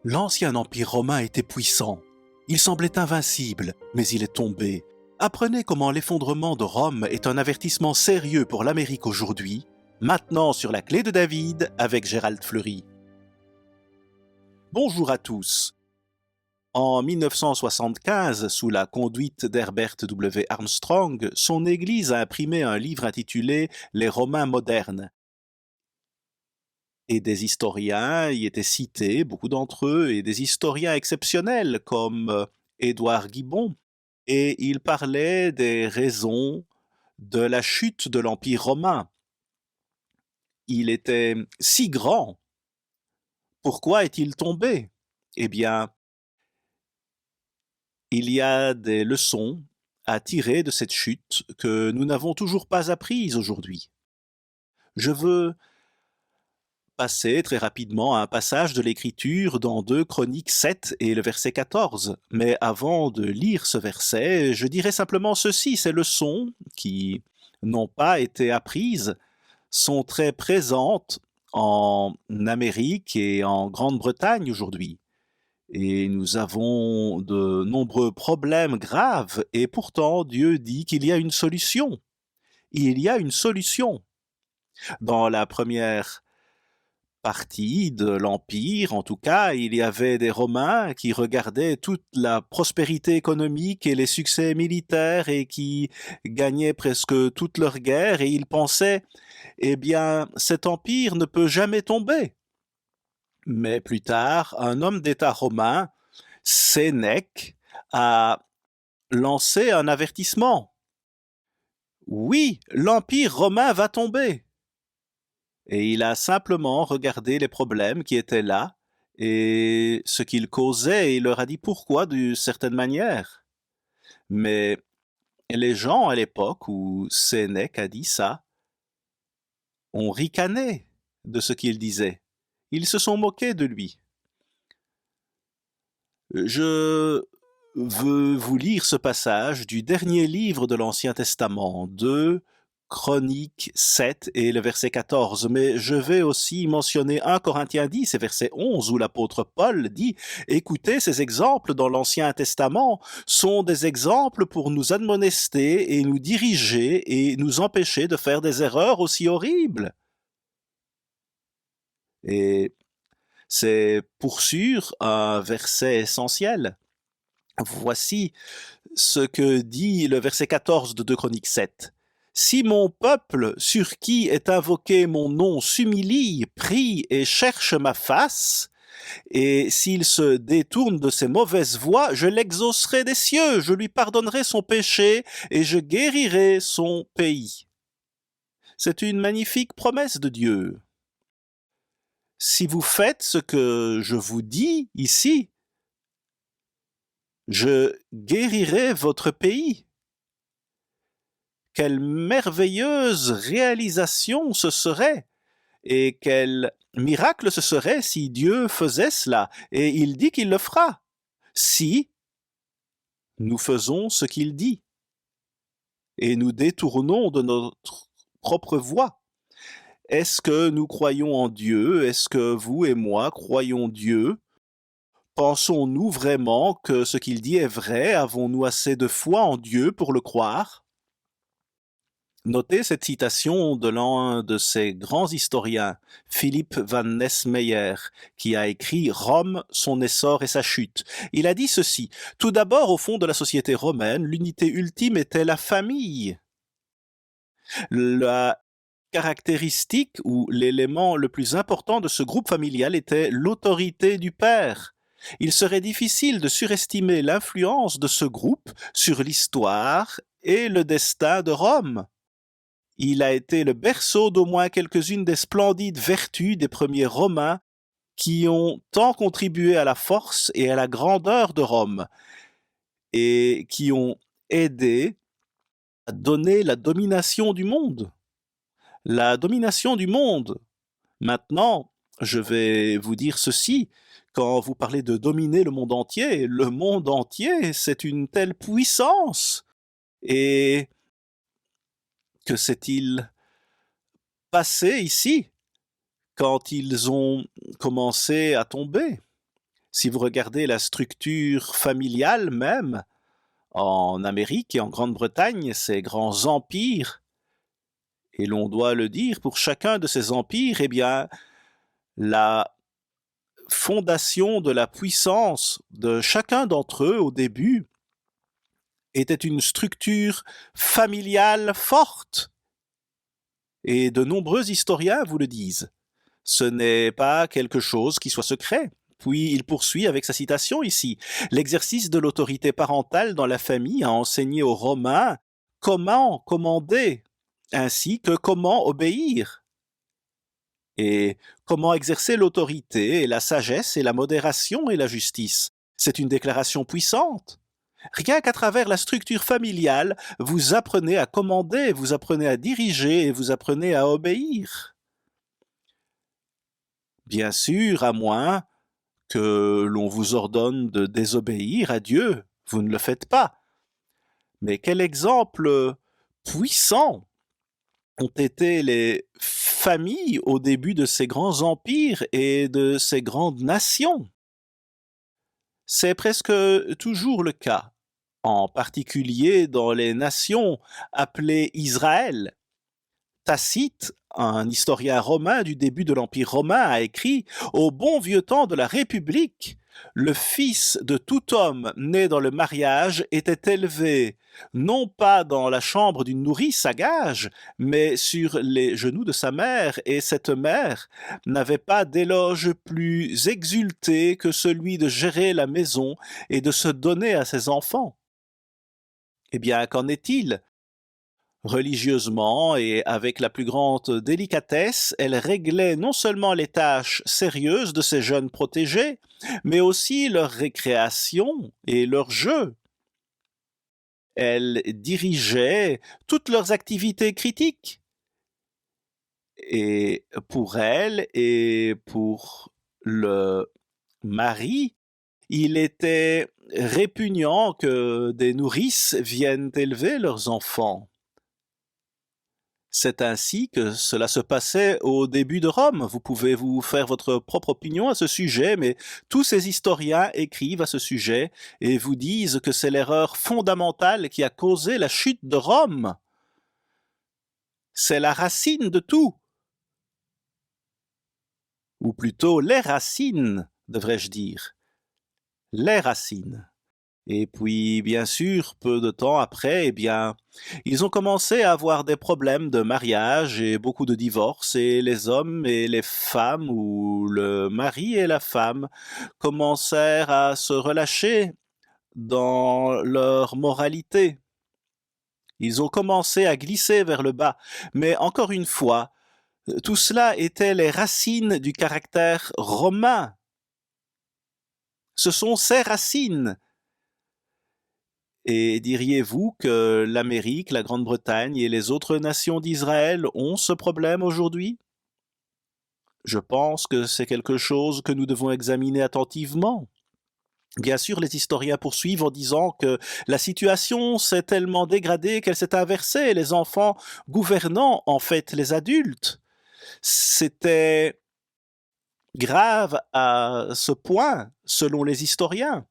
L'ancien empire romain était puissant. Il semblait invincible, mais il est tombé. Apprenez comment l'effondrement de Rome est un avertissement sérieux pour l'Amérique aujourd'hui, maintenant sur la clé de David avec Gérald Fleury. Bonjour à tous. En 1975, sous la conduite d'Herbert W. Armstrong, son Église a imprimé un livre intitulé Les Romains modernes. Et des historiens y étaient cités, beaucoup d'entre eux, et des historiens exceptionnels comme Édouard Gibbon. Et il parlait des raisons de la chute de l'Empire romain. Il était si grand. Pourquoi est-il tombé? Eh bien, il y a des leçons à tirer de cette chute que nous n'avons toujours pas apprises aujourd'hui. Je veux passer très rapidement à un passage de l'Écriture dans 2 Chroniques 7 et le verset 14. Mais avant de lire ce verset, je dirais simplement ceci, ces leçons qui n'ont pas été apprises sont très présentes en Amérique et en Grande-Bretagne aujourd'hui. Et nous avons de nombreux problèmes graves et pourtant Dieu dit qu'il y a une solution. Il y a une solution. Dans la première partie de l'Empire, en tout cas, il y avait des Romains qui regardaient toute la prospérité économique et les succès militaires et qui gagnaient presque toutes leurs guerres et ils pensaient, eh bien, cet empire ne peut jamais tomber. Mais plus tard, un homme d'État romain, Sénèque, a lancé un avertissement. Oui, l'empire romain va tomber. Et il a simplement regardé les problèmes qui étaient là et ce qu'ils causaient et il leur a dit pourquoi d'une certaine manière. Mais les gens à l'époque où Sénèque a dit ça ont ricané de ce qu'il disait. Ils se sont moqués de lui. Je veux vous lire ce passage du dernier livre de l'Ancien Testament, 2 Chroniques 7 et le verset 14, mais je vais aussi mentionner 1 Corinthiens 10 et verset 11 où l'apôtre Paul dit « Écoutez, ces exemples dans l'Ancien Testament sont des exemples pour nous admonester et nous diriger et nous empêcher de faire des erreurs aussi horribles. » Et c'est pour sûr un verset essentiel. Voici ce que dit le verset 14 de 2 Chroniques 7. Si mon peuple, sur qui est invoqué mon nom, s'humilie, prie et cherche ma face, et s'il se détourne de ses mauvaises voies, je l'exaucerai des cieux, je lui pardonnerai son péché et je guérirai son pays. C'est une magnifique promesse de Dieu. Si vous faites ce que je vous dis ici, je guérirai votre pays. Quelle merveilleuse réalisation ce serait et quel miracle ce serait si Dieu faisait cela. Et il dit qu'il le fera si nous faisons ce qu'il dit et nous détournons de notre propre voie. Est-ce que nous croyons en Dieu? Est-ce que vous et moi croyons Dieu? Pensons-nous vraiment que ce qu'il dit est vrai? Avons-nous assez de foi en Dieu pour le croire? Notez cette citation de l'un de ces grands historiens, Philippe van Nesmeyer, qui a écrit Rome, son essor et sa chute. Il a dit ceci: tout d'abord, au fond de la société romaine, l'unité ultime était la famille. La caractéristique ou l'élément le plus important de ce groupe familial était l'autorité du père. Il serait difficile de surestimer l'influence de ce groupe sur l'histoire et le destin de Rome. Il a été le berceau d'au moins quelques-unes des splendides vertus des premiers Romains qui ont tant contribué à la force et à la grandeur de Rome et qui ont aidé à donner la domination du monde. La domination du monde. Maintenant, je vais vous dire ceci. Quand vous parlez de dominer le monde entier, c'est une telle puissance. Et que s'est-il passé ici quand ils ont commencé à tomber? Si vous regardez la structure familiale même, en Amérique et en Grande-Bretagne, ces grands empires, et l'on doit le dire, pour chacun de ces empires, eh bien, la fondation de la puissance de chacun d'entre eux au début était une structure familiale forte. Et de nombreux historiens vous le disent. Ce n'est pas quelque chose qui soit secret. Puis il poursuit avec sa citation ici. L'exercice de l'autorité parentale dans la famille a enseigné aux Romains comment commander, ainsi que comment obéir. Et comment exercer l'autorité et la sagesse et la modération et la justice. C'est une déclaration puissante. Rien qu'à travers la structure familiale, vous apprenez à commander, vous apprenez à diriger et vous apprenez à obéir. Bien sûr, à moins que l'on vous ordonne de désobéir à Dieu, vous ne le faites pas. Mais quel exemple puissant ont été les familles au début de ces grands empires et de ces grandes nations. C'est presque toujours le cas, en particulier dans les nations appelées Israël. Tacite, un historien romain du début de l'Empire romain, a écrit « Au bon vieux temps de la République, le fils de tout homme né dans le mariage était élevé, non pas dans la chambre d'une nourrice à gage, mais sur les genoux de sa mère, et cette mère n'avait pas d'éloge plus exulté que celui de gérer la maison et de se donner à ses enfants. » Eh bien, qu'en est-il ? Religieusement et avec la plus grande délicatesse, elle réglait non seulement les tâches sérieuses de ses jeunes protégés, mais aussi leur récréation et leurs jeux. Elle dirigeait toutes leurs activités critiques. Et pour elle et pour le mari, il était répugnant que des nourrices viennent élever leurs enfants. C'est ainsi que cela se passait au début de Rome. Vous pouvez vous faire votre propre opinion à ce sujet, mais tous ces historiens écrivent à ce sujet et vous disent que c'est l'erreur fondamentale qui a causé la chute de Rome. C'est la racine de tout. Ou plutôt les racines, devrais-je dire. Les racines. Et puis, bien sûr, peu de temps après, eh bien, ils ont commencé à avoir des problèmes de mariage et beaucoup de divorces, et les hommes et les femmes, ou le mari et la femme, commencèrent à se relâcher dans leur moralité. Ils ont commencé à glisser vers le bas, mais encore une fois, tout cela était les racines du caractère romain. Ce sont ces racines. Et diriez-vous que l'Amérique, la Grande-Bretagne et les autres nations d'Israël ont ce problème aujourd'hui? Je pense que c'est quelque chose que nous devons examiner attentivement. Bien sûr, les historiens poursuivent en disant que la situation s'est tellement dégradée qu'elle s'est inversée, les enfants gouvernant en fait les adultes. C'était grave à ce point, selon les historiens.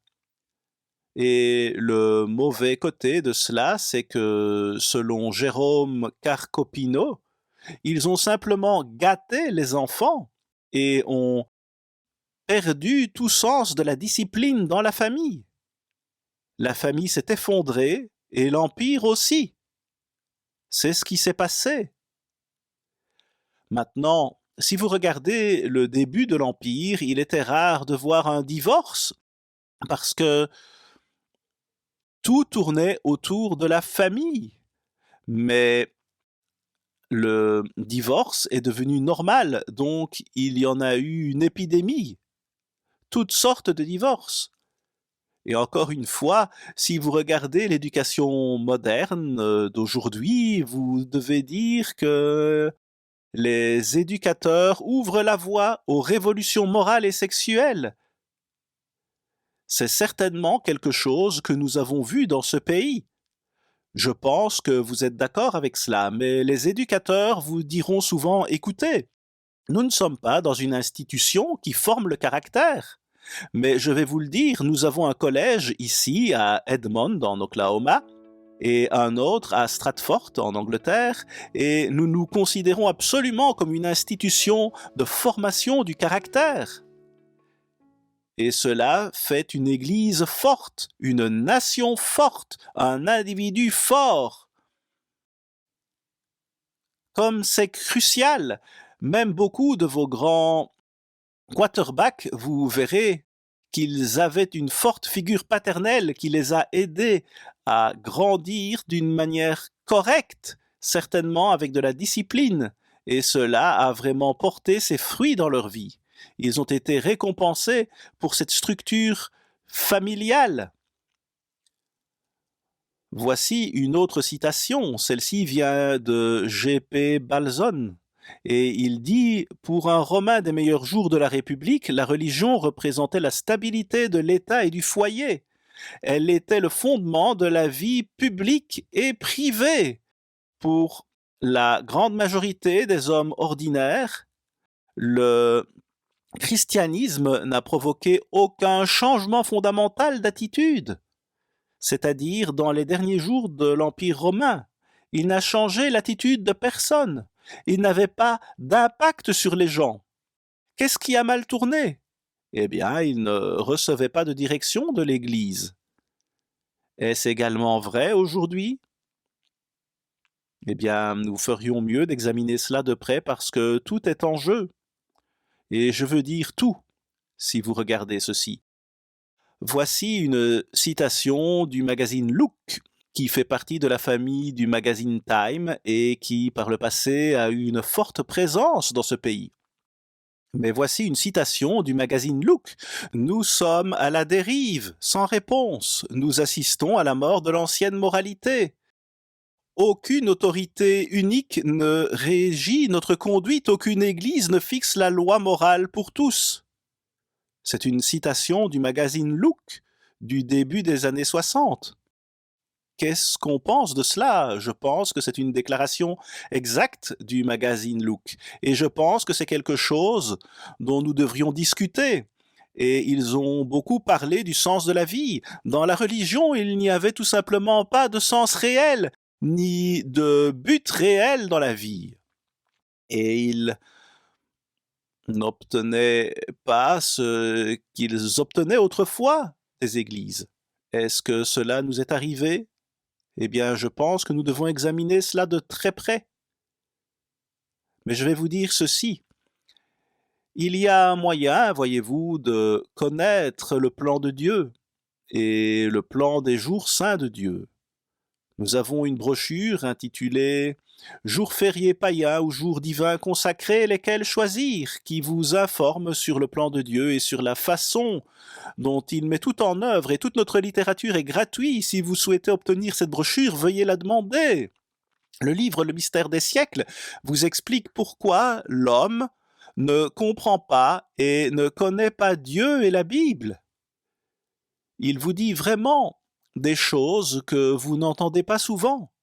Et le mauvais côté de cela, c'est que, selon Jérôme Carcopino, ils ont simplement gâté les enfants et ont perdu tout sens de la discipline dans la famille. La famille s'est effondrée et l'empire aussi. C'est ce qui s'est passé. Maintenant, si vous regardez le début de l'empire, il était rare de voir un divorce parce que tout tournait autour de la famille. Mais le divorce est devenu normal, donc il y en a eu une épidémie. Toutes sortes de divorces. Et encore une fois, si vous regardez l'éducation moderne d'aujourd'hui, vous devez dire que les éducateurs ouvrent la voie aux révolutions morales et sexuelles. C'est certainement quelque chose que nous avons vu dans ce pays. Je pense que vous êtes d'accord avec cela, mais les éducateurs vous diront souvent « Écoutez, nous ne sommes pas dans une institution qui forme le caractère. Mais je vais vous le dire, nous avons un collège ici à Edmond, en Oklahoma, et un autre à Stratford, en Angleterre, et nous nous considérons absolument comme une institution de formation du caractère. Et cela fait une Église forte, une nation forte, un individu fort. Comme c'est crucial, même beaucoup de vos grands quarterbacks, vous verrez qu'ils avaient une forte figure paternelle qui les a aidés à grandir d'une manière correcte, certainement avec de la discipline, et cela a vraiment porté ses fruits dans leur vie. Ils ont été récompensés pour cette structure familiale. Voici une autre citation, celle-ci vient de G.P. Balzon, et il dit « Pour un Romain des meilleurs jours de la République, la religion représentait la stabilité de l'État et du foyer. Elle était le fondement de la vie publique et privée. Pour la grande majorité des hommes ordinaires, le christianisme n'a provoqué aucun changement fondamental d'attitude. C'est-à-dire dans les derniers jours de l'Empire romain. Il n'a changé l'attitude de personne. Il n'avait pas d'impact sur les gens. Qu'est-ce qui a mal tourné? Eh bien, il ne recevait pas de direction de l'Église. Est-ce également vrai aujourd'hui? Eh bien, nous ferions mieux d'examiner cela de près parce que tout est en jeu. Et je veux dire tout, si vous regardez ceci. Voici une citation du magazine Look, qui fait partie de la famille du magazine Time et qui, par le passé, a eu une forte présence dans ce pays. Mais voici une citation du magazine Look. « Nous sommes à la dérive, sans réponse. Nous assistons à la mort de l'ancienne moralité. Aucune autorité unique ne régit notre conduite, aucune église ne fixe la loi morale pour tous. » C'est une citation du magazine Look du début des années 60. Qu'est-ce qu'on pense de cela? Je pense que c'est une déclaration exacte du magazine Look. Et je pense que c'est quelque chose dont nous devrions discuter. Et ils ont beaucoup parlé du sens de la vie. Dans la religion, il n'y avait tout simplement pas de sens réel, ni de but réel dans la vie. Et ils n'obtenaient pas ce qu'ils obtenaient autrefois des églises. Est-ce que cela nous est arrivé? Eh bien, je pense que nous devons examiner cela de très près. Mais je vais vous dire ceci. Il y a un moyen, voyez-vous, de connaître le plan de Dieu et le plan des jours saints de Dieu. Nous avons une brochure intitulée « Jours fériés païens ou jours divins consacrés, lesquels choisir ?» qui vous informe sur le plan de Dieu et sur la façon dont il met tout en œuvre, et toute notre littérature est gratuite. Si vous souhaitez obtenir cette brochure, veuillez la demander. Le livre Le mystère des siècles vous explique pourquoi l'homme ne comprend pas et ne connaît pas Dieu et la Bible. Il vous dit vraiment des choses que vous n'entendez pas souvent.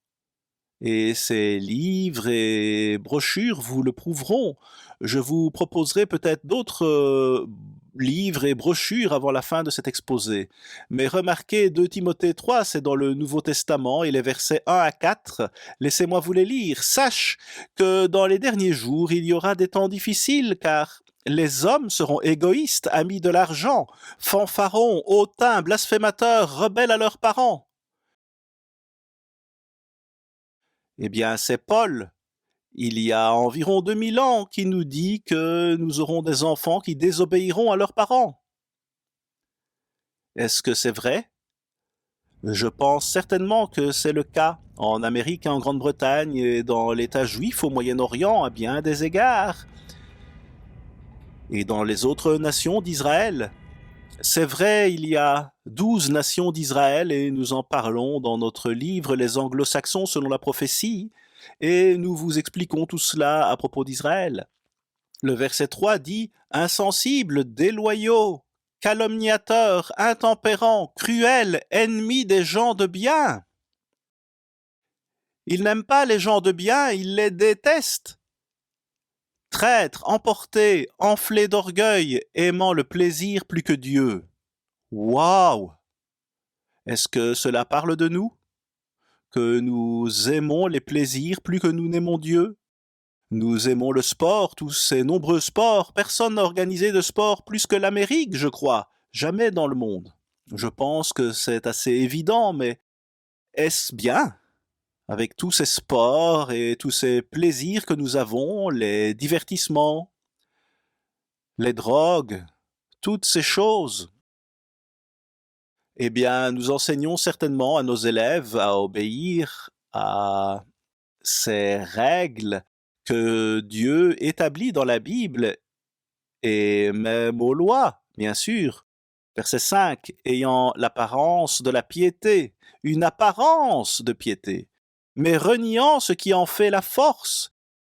Et ces livres et brochures vous le prouveront. Je vous proposerai peut-être d'autres livres et brochures avant la fin de cet exposé. Mais remarquez 2 Timothée 3, c'est dans le Nouveau Testament, et les versets 1 à 4, laissez-moi vous les lire. Sache que dans les derniers jours, il y aura des temps difficiles, car les hommes seront égoïstes, amis de l'argent, fanfarons, hautains, blasphémateurs, rebelles à leurs parents. Eh bien, c'est Paul, il y a environ 2000 ans, qui nous dit que nous aurons des enfants qui désobéiront à leurs parents. Est-ce que c'est vrai? Je pense certainement que c'est le cas en Amérique et en Grande-Bretagne et dans l'État juif au Moyen-Orient à bien des égards. Et dans les autres nations d'Israël. C'est vrai, il y a 12 nations d'Israël et nous en parlons dans notre livre Les Anglo-Saxons selon la prophétie, et nous vous expliquons tout cela à propos d'Israël. Le verset 3 dit « Insensibles, déloyaux, calomniateurs, intempérants, cruels, ennemis des gens de bien. » Il n'aime pas les gens de bien, il les déteste. traîtres, emportés, enflés d'orgueil, aimant le plaisir plus que Dieu. Waouh! Est-ce que cela parle de nous? Que nous aimons les plaisirs plus que nous n'aimons Dieu? Nous aimons le sport, tous ces nombreux sports. Personne n'a organisé de sport plus que l'Amérique, je crois. Jamais dans le monde. Je pense que c'est assez évident, mais est-ce bien? Avec tous ces sports et tous ces plaisirs que nous avons, les divertissements, les drogues, toutes ces choses, eh bien, nous enseignons certainement à nos élèves à obéir à ces règles que Dieu établit dans la Bible et même aux lois, bien sûr. Verset 5, ayant l'apparence de la piété, une apparence de piété, mais reniant ce qui en fait la force.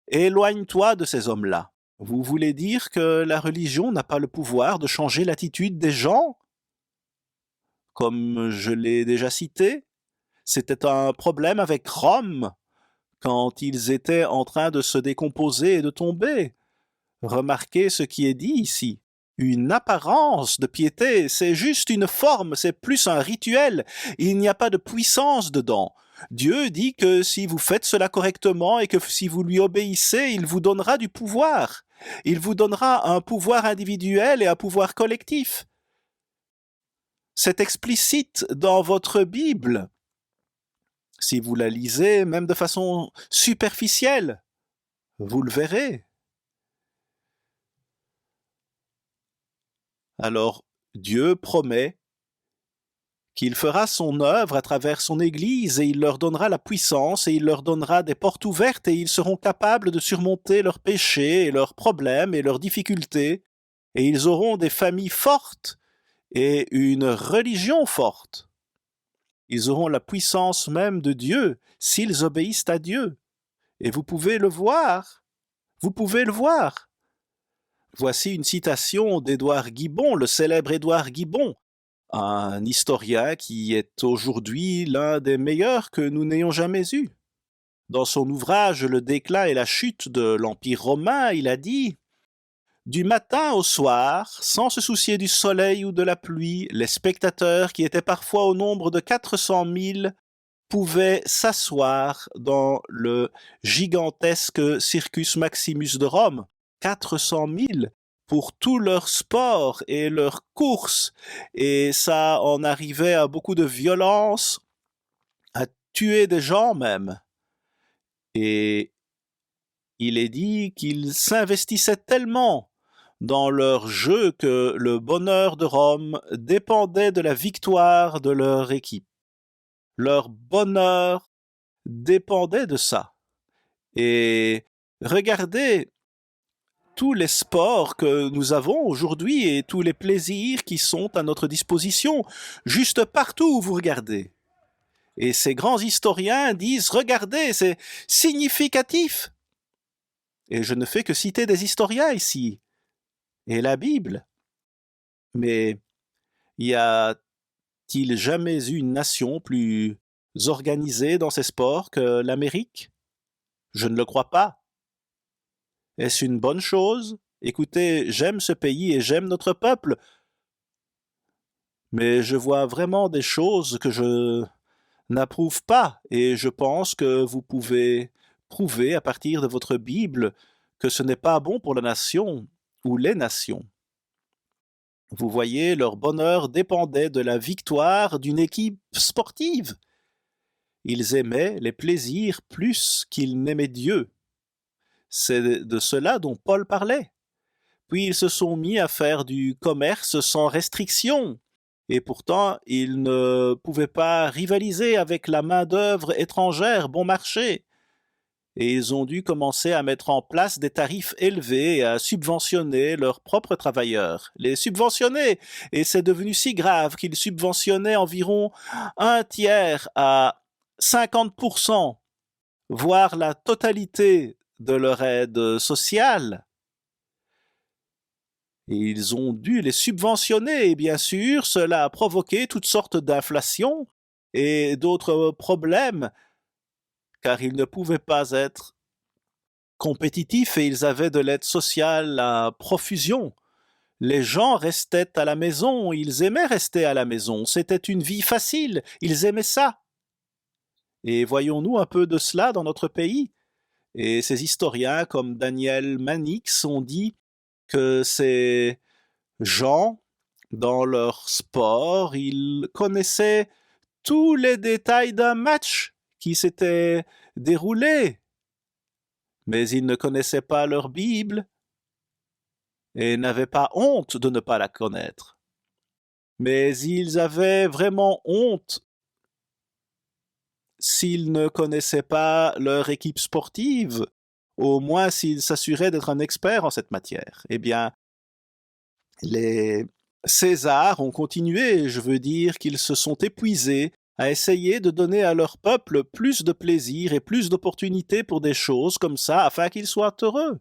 Éloigne-toi de ces hommes-là. Vous voulez dire que la religion n'a pas le pouvoir de changer l'attitude des gens? Comme je l'ai déjà cité, c'était un problème avec Rome quand ils étaient en train de se décomposer et de tomber. Remarquez ce qui est dit ici. Une apparence de piété, c'est juste une forme, c'est plus un rituel. Il n'y a pas de puissance dedans. Dieu dit que si vous faites cela correctement et que si vous lui obéissez, il vous donnera du pouvoir. Il vous donnera un pouvoir individuel et un pouvoir collectif. C'est explicite dans votre Bible. Si vous la lisez, même de façon superficielle, vous le verrez. Alors, Dieu promet qu'il fera son œuvre à travers son Église et il leur donnera la puissance et il leur donnera des portes ouvertes et ils seront capables de surmonter leurs péchés et leurs problèmes et leurs difficultés et ils auront des familles fortes et une religion forte. Ils auront la puissance même de Dieu s'ils obéissent à Dieu. Et vous pouvez le voir. Vous pouvez le voir. Voici une citation d'Édouard Gibbon, le célèbre Édouard Gibbon, un historien qui est aujourd'hui l'un des meilleurs que nous n'ayons jamais eus. Dans son ouvrage Le déclin et la chute de l'Empire romain, il a dit « Du matin au soir, sans se soucier du soleil ou de la pluie, les spectateurs, qui étaient parfois au nombre de 400 000, pouvaient s'asseoir dans le gigantesque Circus Maximus de Rome. 400 000 pour tout leur sport et leurs courses. Et ça en arrivait à beaucoup de violence, à tuer des gens même. Et il est dit qu'ils s'investissaient tellement dans leur jeu que le bonheur de Rome dépendait de la victoire de leur équipe. Leur bonheur dépendait de ça. Et regardez tous les sports que nous avons aujourd'hui et tous les plaisirs qui sont à notre disposition, juste partout où vous regardez. Et ces grands historiens disent, regardez, c'est significatif. Et je ne fais que citer des historiens ici, et la Bible. Mais y a-t-il jamais eu une nation plus organisée dans ces sports que l'Amérique? Je ne le crois pas. Est-ce une bonne chose? Écoutez, j'aime ce pays et j'aime notre peuple, mais je vois vraiment des choses que je n'approuve pas et je pense que vous pouvez prouver à partir de votre Bible que ce n'est pas bon pour la nation ou les nations. Vous voyez, leur bonheur dépendait de la victoire d'une équipe sportive. Ils aimaient les plaisirs plus qu'ils n'aimaient Dieu. C'est de cela dont Paul parlait. Puis ils se sont mis à faire du commerce sans restriction. Et pourtant, ils ne pouvaient pas rivaliser avec la main-d'œuvre étrangère bon marché. Et ils ont dû commencer à mettre en place des tarifs élevés et à subventionner leurs propres travailleurs. Les subventionner! Et c'est devenu si grave qu'ils subventionnaient environ un tiers à 50%, voire la totalité de leur aide sociale. Et ils ont dû les subventionner, et bien sûr, cela a provoqué toutes sortes d'inflations et d'autres problèmes, car ils ne pouvaient pas être compétitifs et ils avaient de l'aide sociale à profusion. Les gens restaient à la maison, ils aimaient rester à la maison, c'était une vie facile, ils aimaient ça. Et voyons-nous un peu de cela dans notre pays. Et ces historiens comme Daniel Mannix ont dit que ces gens, dans leur sport, ils connaissaient tous les détails d'un match qui s'était déroulé, mais ils ne connaissaient pas leur Bible et n'avaient pas honte de ne pas la connaître. Mais ils avaient vraiment honte s'ils ne connaissaient pas leur équipe sportive, au moins s'ils s'assuraient d'être un expert en cette matière. Eh bien, les Césars ont continué, je veux dire qu'ils se sont épuisés à essayer de donner à leur peuple plus de plaisir et plus d'opportunités pour des choses comme ça, afin qu'ils soient heureux.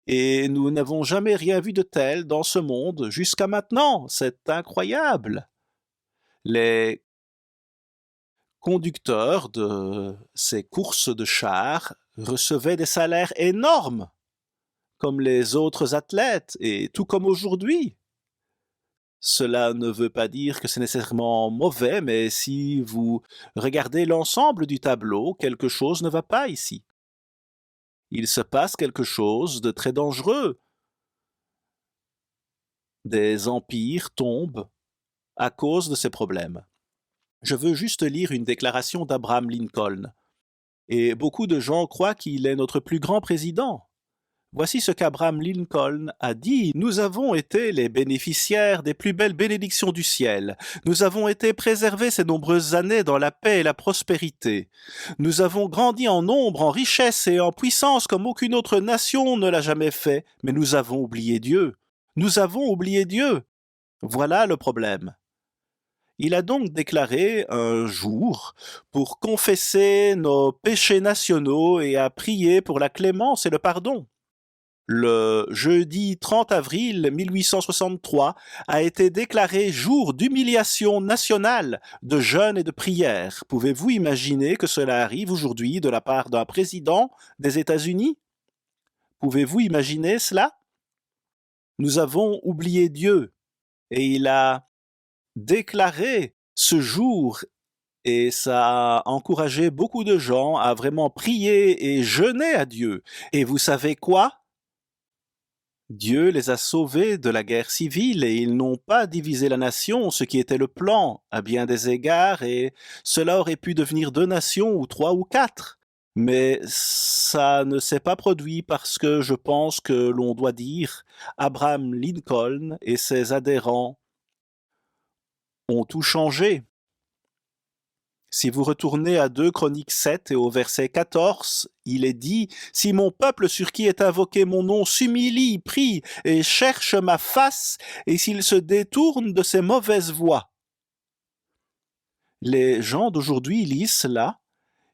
Et nous n'avons jamais rien vu de tel dans ce monde jusqu'à maintenant. C'est incroyable. Les conducteurs de ces courses de chars recevaient des salaires énormes, comme les autres athlètes, et tout comme aujourd'hui. Cela ne veut pas dire que c'est nécessairement mauvais, mais si vous regardez l'ensemble du tableau, quelque chose ne va pas ici. Il se passe quelque chose de très dangereux. Des empires tombent à cause de ces problèmes. Je veux juste lire une déclaration d'Abraham Lincoln. Et beaucoup de gens croient qu'il est notre plus grand président. Voici ce qu'Abraham Lincoln a dit. « Nous avons été les bénéficiaires des plus belles bénédictions du ciel. Nous avons été préservés ces nombreuses années dans la paix et la prospérité. Nous avons grandi en nombre, en richesse et en puissance comme aucune autre nation ne l'a jamais fait. Mais nous avons oublié Dieu. Nous avons oublié Dieu. Voilà le problème. » Il a donc déclaré un jour pour confesser nos péchés nationaux et à prier pour la clémence et le pardon. Le jeudi 30 avril 1863 a été déclaré jour d'humiliation nationale, de jeûne et de prière. Pouvez-vous imaginer que cela arrive aujourd'hui de la part d'un président des États-Unis? Pouvez-vous imaginer cela? Nous avons oublié Dieu et il a déclaré ce jour et ça a encouragé beaucoup de gens à vraiment prier et jeûner à Dieu. Et vous savez quoi? Dieu les a sauvés de la guerre civile et ils n'ont pas divisé la nation, ce qui était le plan à bien des égards, et cela aurait pu devenir 2 nations ou 3 ou 4. Mais ça ne s'est pas produit parce que je pense que l'on doit dire Abraham Lincoln et ses adhérents ont tout changé. Si vous retournez à 2 Chroniques 7 et au verset 14, il est dit « Si mon peuple sur qui est invoqué mon nom s'humilie, prie et cherche ma face, et s'il se détourne de ses mauvaises voies. » Les gens d'aujourd'hui lisent cela.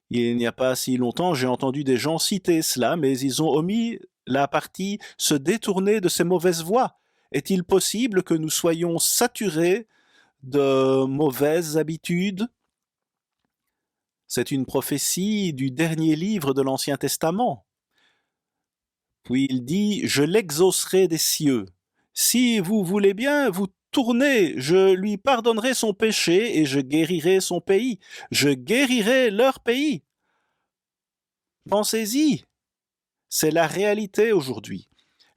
Il n'y a pas si longtemps, j'ai entendu des gens citer cela, mais ils ont omis la partie « se détourner de ses mauvaises voies ». Est-il possible que nous soyons saturés de mauvaises habitudes? C'est une prophétie du dernier livre de l'Ancien Testament. Puis il dit « Je l'exaucerai des cieux. Si vous voulez bien vous tourner, je lui pardonnerai son péché et je guérirai son pays. Je guérirai leur pays. » Pensez-y, c'est la réalité aujourd'hui.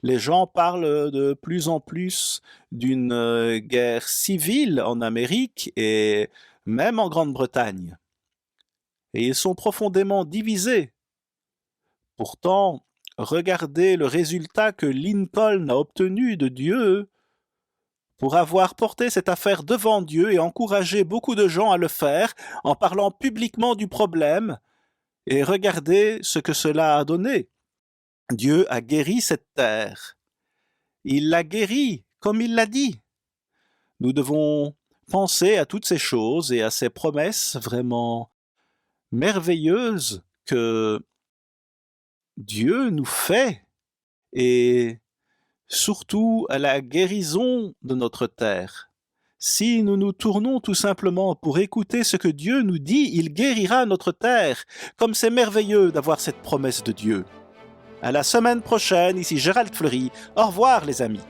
Les gens parlent de plus en plus d'une guerre civile en Amérique et même en Grande-Bretagne. Et ils sont profondément divisés. Pourtant, regardez le résultat que Lincoln a obtenu de Dieu pour avoir porté cette affaire devant Dieu et encouragé beaucoup de gens à le faire en parlant publiquement du problème, et regardez ce que cela a donné. Dieu a guéri cette terre. Il l'a guérie comme il l'a dit. Nous devons penser à toutes ces choses et à ces promesses vraiment merveilleuse que Dieu nous fait et surtout à la guérison de notre terre. Si nous nous tournons tout simplement pour écouter ce que Dieu nous dit, il guérira notre terre, comme c'est merveilleux d'avoir cette promesse de Dieu. À la semaine prochaine, ici Gérald Fleury. Au revoir les amis.